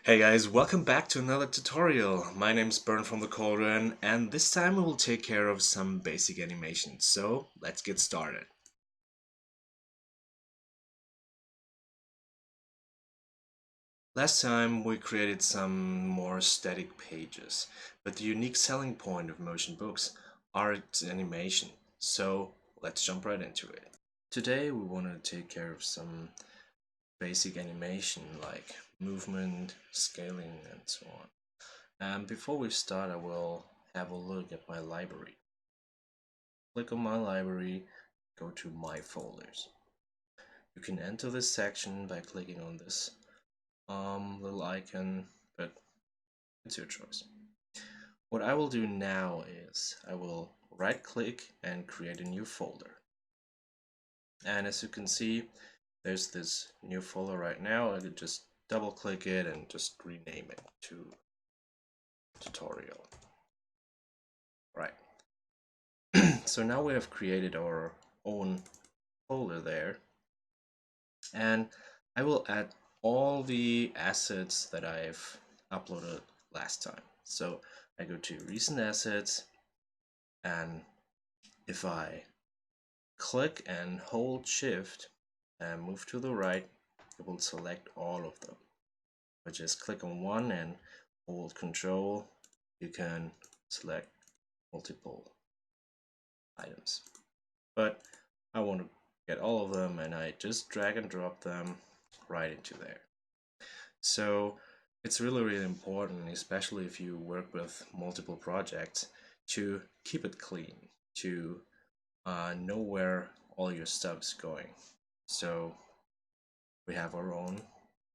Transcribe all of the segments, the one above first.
Hey guys, welcome back to another tutorial. My name's Bern from the Cauldron, and this time we will take care of some basic animations. So let's get started. Last time we created some more static pages, but the unique selling point of motion books are its animation. So let's jump right into it. Today we want to take care of some basic animation like movement, scaling, and so on. And before we start, I will have a look at my library. Click on my library, go to My Folders. You can enter this section by clicking on this little icon, but it's your choice. What I will do now is I will right click and create a new folder. And as you can see, there's this new folder right now. I could just double click it and just rename it to tutorial. Right. So now we have created our own folder there, and I will add all the assets that I've uploaded last time. So I go to recent assets, and if I click and hold shift and move to the right, it will select all of them. I just click on one and hold control, you can select multiple items. But I want to get all of them, and I just drag and drop them right into there. So it's really important, especially if you work with multiple projects, to keep it clean, to know where all your stuff is going. So we have our own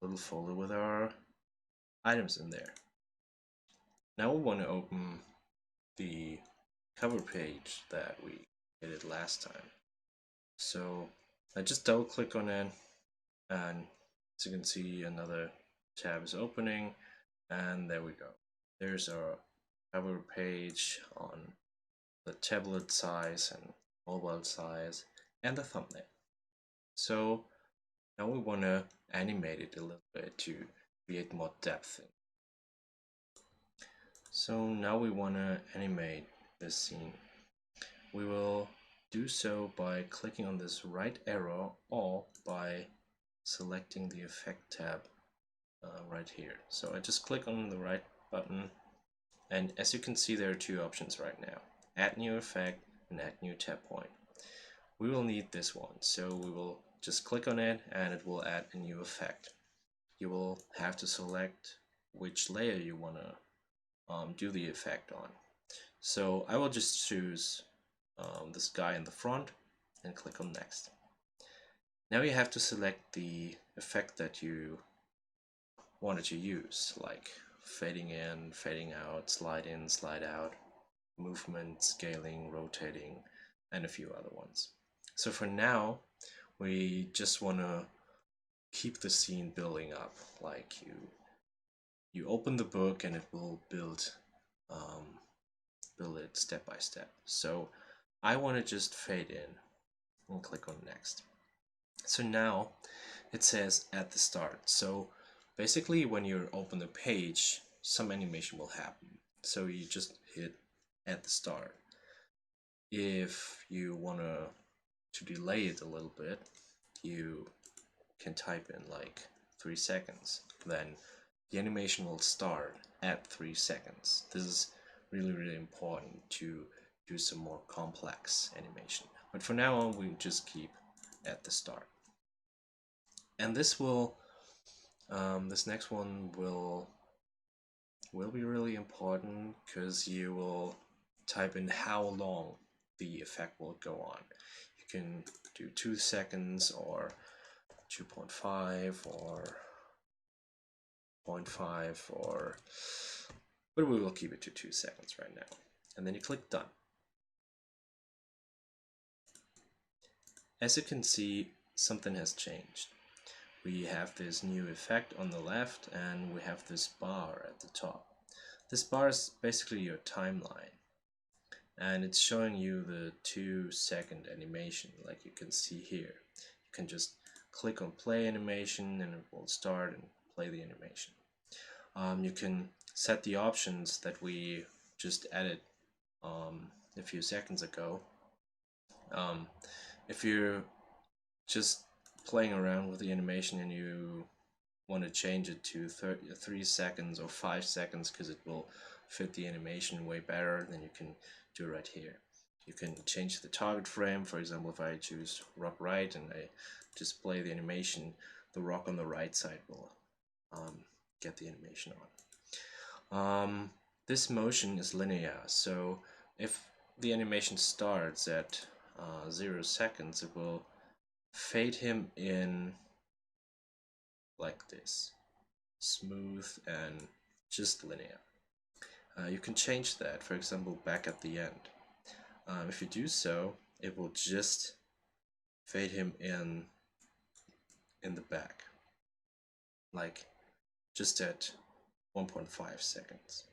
little folder with our items in there. Now we want to open the cover page that we did last time. So I just double click on it, and as you can see, another tab is opening, and there we go. There's our cover page on the tablet size and mobile size and the thumbnail. So now we want to animate it a little bit to create more depth. So now we want to animate this scene. We will do so by clicking on this right arrow or by selecting the effect tab right here. So I just click on the right button, and as you can see, there are two options right now: add new effect and add new tab point. We will need this one, so we will just click on it and it will add a new effect. You will have to select which layer you want to do the effect on. So I will just choose this guy in the front and click on next. Now you have to select the effect that you wanted to use, like fading in, fading out, slide in, slide out, movement, scaling, rotating, and a few other ones. So for now, we just want to keep the scene building up, like you open the book and it will build it step by step. So I want to just fade in and click on next. So now it says at the start. So basically when you open the page, some animation will happen. So you just hit at the start. If you want to delay it a little bit, you can type in like 3 seconds. Then the animation will start at 3 seconds. This is really important to do some more complex animation. But for now on, we just keep at the start. And this next one will be really important, because you will type in how long the effect will go on. You can do 2 seconds or 2.5 or 0.5 but we will keep it to 2 seconds right now. And then you click done. As you can see, something has changed. We have this new effect on the left, and we have this bar at the top. This bar is basically your timeline, and it's showing you the 2-second animation, like you can see here. You can just click on play animation and it will start and play the animation. You can set the options that we just added a few seconds ago. If you're just playing around with the animation and you want to change it to 3 seconds or 5 seconds because it will fit the animation way better, then you can do it right here. You can change the target frame. For example, if I choose rock right and I just play the animation, the rock on the right side will get the animation on. This motion is linear, so if the animation starts at 0 seconds, it will fade him in like this, smooth and just linear. You can change that, for example, back at the end. If you do so, it will just fade him in the back, like just at 1.5 seconds.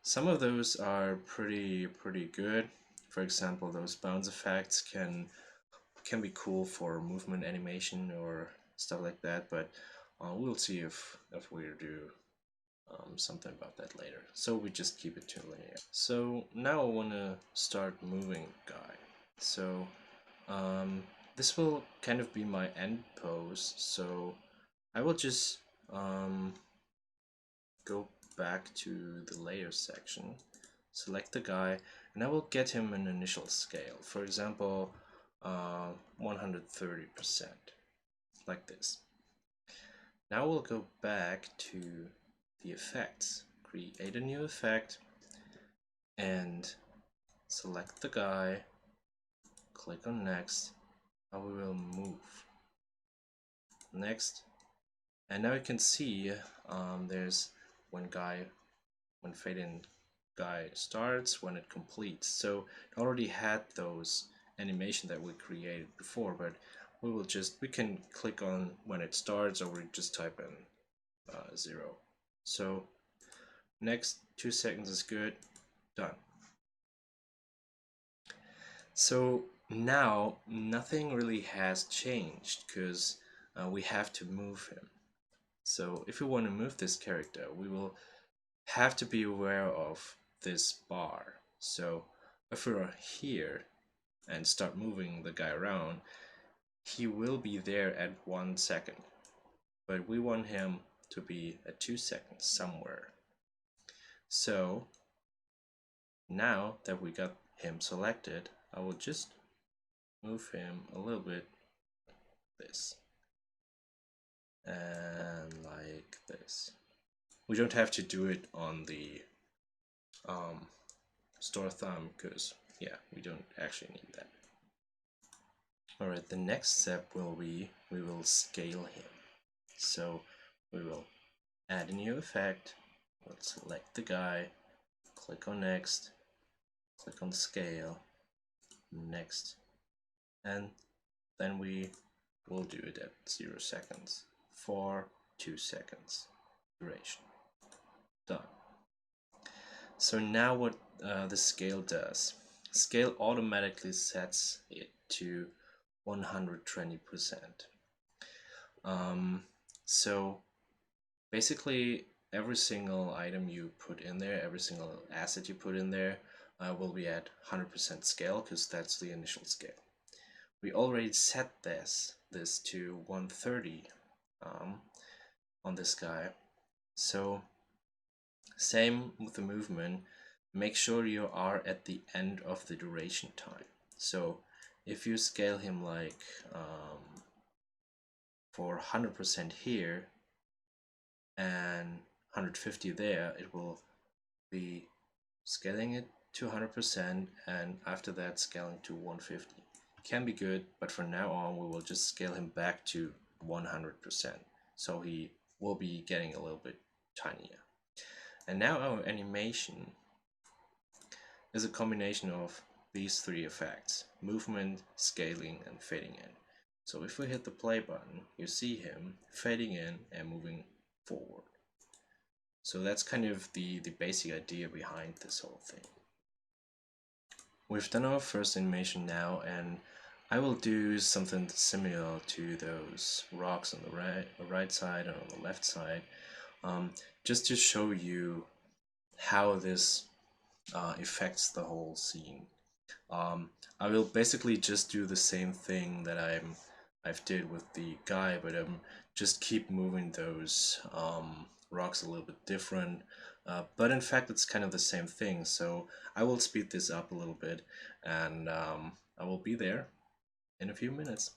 Some of those are pretty good. For example, those bounce effects can be cool for movement animation or stuff like that, but we'll see if we do something about that later. So we just keep it to linear. So now I want to start moving guy. So this will kind of be my end pose. So I will just go back to the layer section, select the guy, and I will get him an initial scale. For example, 130%, like this. Now we'll go back to the effects, create a new effect, and select the guy, click on next, and we will move. Next, and now you can see there's when fade in guy starts, when it completes. So it already had those animation that we created before, but we can click on when it starts, or we just type in 0. So next 2 seconds is good, done. So now nothing really has changed because we have to move him. So if we want to move this character, we will have to be aware of this bar. So if we're here and start moving the guy around, he will be there at 1 second, but we want him to be at 2 seconds somewhere. So now that we got him selected, I will just move him a little bit this and like this. We don't have to do it on the store thumb because yeah, we don't actually need that. Alright, the next step will be we will scale him. So we will add a new effect, we'll select the guy, click on next, click on scale, next, and then we will do it at 0 seconds for 2 seconds duration. Done. So now what the scale does, scale automatically sets it to 120%. So basically every single item you put in there, every single asset you put in there will be at 100% scale because that's the initial scale. We already set this to 130 on this guy. So same with the movement, make sure you are at the end of the duration time. So if you scale him like for 100% here and 150 there, it will be scaling it to 100% and after that scaling to 150. Can be good, but from now on we will just scale him back to 100%, so he will be getting a little bit tinier. And now our animation is a combination of these 3 effects: movement, scaling, and fading in. So if we hit the play button, you see him fading in and moving forward. So that's kind of the basic idea behind this whole thing. We've done our first animation now, and I will do something similar to those rocks on the right side and on the left side. just to show you how this affects the whole scene. I will basically just do the same thing that I've did with the guy, but just keep moving those rocks a little bit different. But in fact, it's kind of the same thing. So I will speed this up a little bit, and I will be there in a few minutes.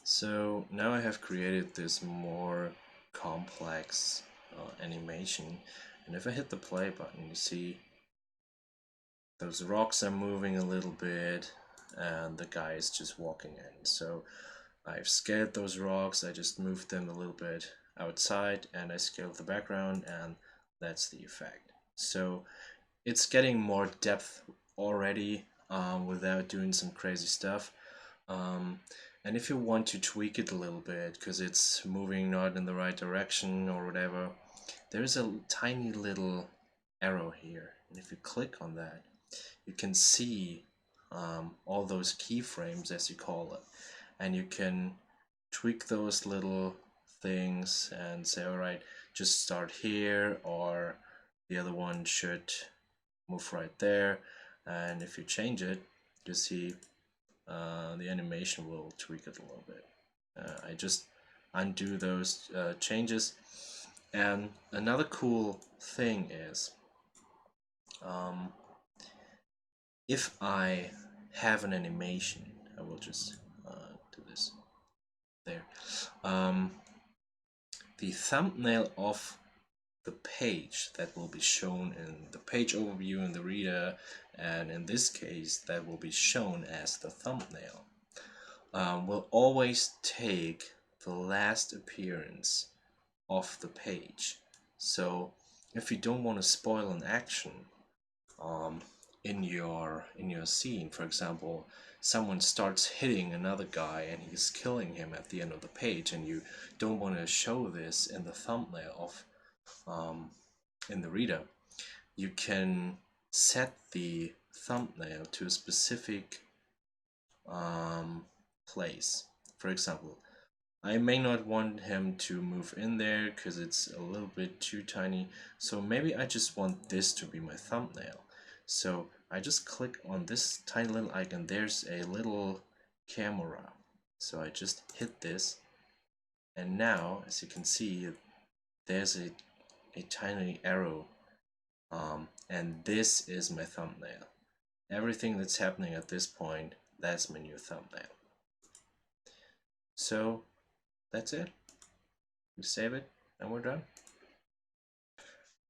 So now I have created this more complex animation, and if I hit the play button, you see those rocks are moving a little bit, and the guy is just walking in. So I've scaled those rocks, I just moved them a little bit outside, and I scaled the background, and that's the effect. So it's getting more depth already without doing some crazy stuff. Um, and if you want to tweak it a little bit because it's moving not in the right direction or whatever, there's a tiny little arrow here. And if you click on that, you can see all those keyframes, as you call it. And you can tweak those little things and say, all right, just start here, or the other one should move right there. And if you change it, you see the animation will tweak it a little bit. I just undo those changes. And another cool thing is um, if I have an animation, I will just do this there. The thumbnail of the page that will be shown in the page overview in the reader, and in this case that will be shown as the thumbnail, will always take the last appearance of the page. So if you don't want to spoil an action um, in your scene, for example, someone starts hitting another guy and he's killing him at the end of the page, and you don't want to show this in the thumbnail of in the reader, you can set the thumbnail to a specific place. For example, I may not want him to move in there because it's a little bit too tiny, so maybe I just want this to be my thumbnail. So I just click on this tiny little icon. There's a little camera, so I just hit this, and now as you can see there's a tiny arrow, and this is my thumbnail. Everything that's happening at this point, that's my new thumbnail. So that's it. We save it and we're done.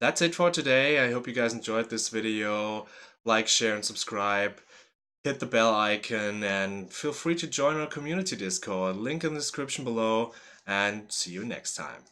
That's it for today. I hope you guys enjoyed this video. Like, share, and subscribe. Hit the bell icon and feel free to join our community Discord. Link in the description below, and see you next time.